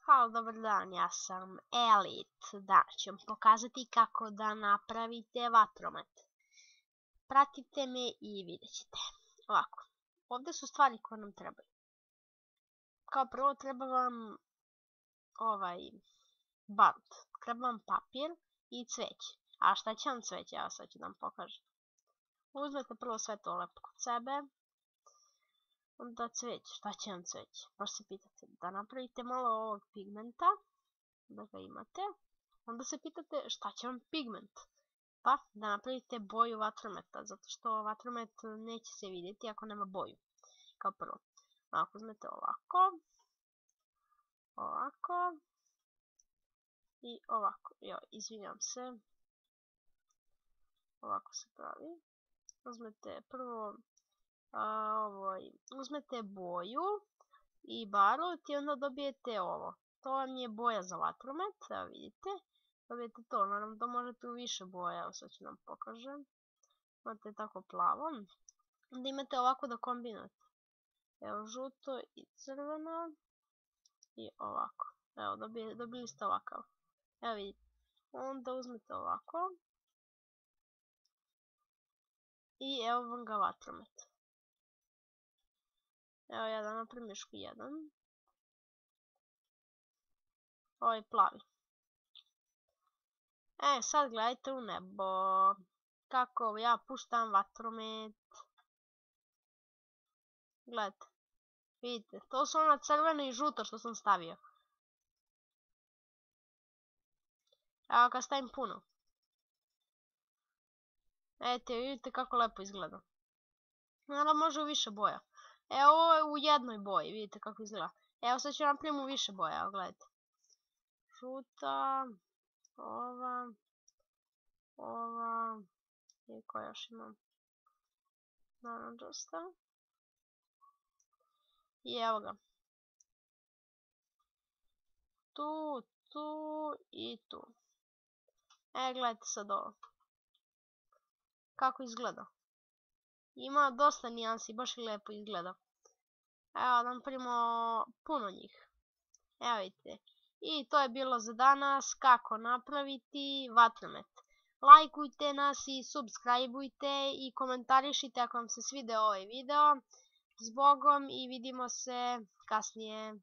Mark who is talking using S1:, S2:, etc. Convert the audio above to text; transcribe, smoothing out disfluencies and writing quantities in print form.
S1: Halo, dobar dan, ja sam Elite. Danas ću vam pokazati kako da napravite vatromet. Pratite me i vidjet ćete. Ovako, ovdje su stvari koje nam trebaju. Kao prvo treba vam barut, treba vam papir i cveće. A šta će vam cveće? Evo sad ću da vam pokažem. Uzmete prvo sve to lepo kod sebe. Onda cveće, šta će vam cveće? Baš se pitate da napravite malo ovog pigmenta, da ga imate. Onda se pitate šta će vam pigment? Pa da napravite boju vatrometa, zato što vatromet neće se vidjeti ako nema boju. Kao prvo, ako uzmete ovako, ovako i ovako. Jo, izvinjam se. Ovako se pravi. Uzmete prvo uzmete boju i barut i onda dobijete ovo. To vam je boja za vatromet, evo vidite. Dobijete to, naravno to možete u više boja, evo sad ću vam pokažem. Imate tako plavo. Onda imate ovako da kombinujete. Evo žuto i crveno i ovako. Evo dobili ste ovakav. Evo vidite. Onda uzmete ovako. I evo vam ga vatromet. Evo ja da napravim još jedan. Ovo je plavi. Sad gledajte u nebo. Kako ja puštam vatromet. Gledajte. Vidite, to su ona crvena i žuto što sam stavio. Evo ga stavim puno. Vidite kako lepo izgleda. Naravno može u više boja. Evo ovo je u jednoj boji, vidite kako izgleda. Evo sad ću napraviti u više boja, evo gledajte. Žuta, ova, i koja još imam? Naranđasta. I evo ga. Tu i tu. Gledajte sad ovo. Kako izgleda. Ima dosta nijansi, baš i lijepo izgleda. Evo, napravimo puno njih. Evo vidite. I to je bilo za danas kako napraviti vatromet. Lajkujte nas i subscribeujte i komentarišite ako vam se svidio ovaj video. Zbogom i vidimo se kasnije.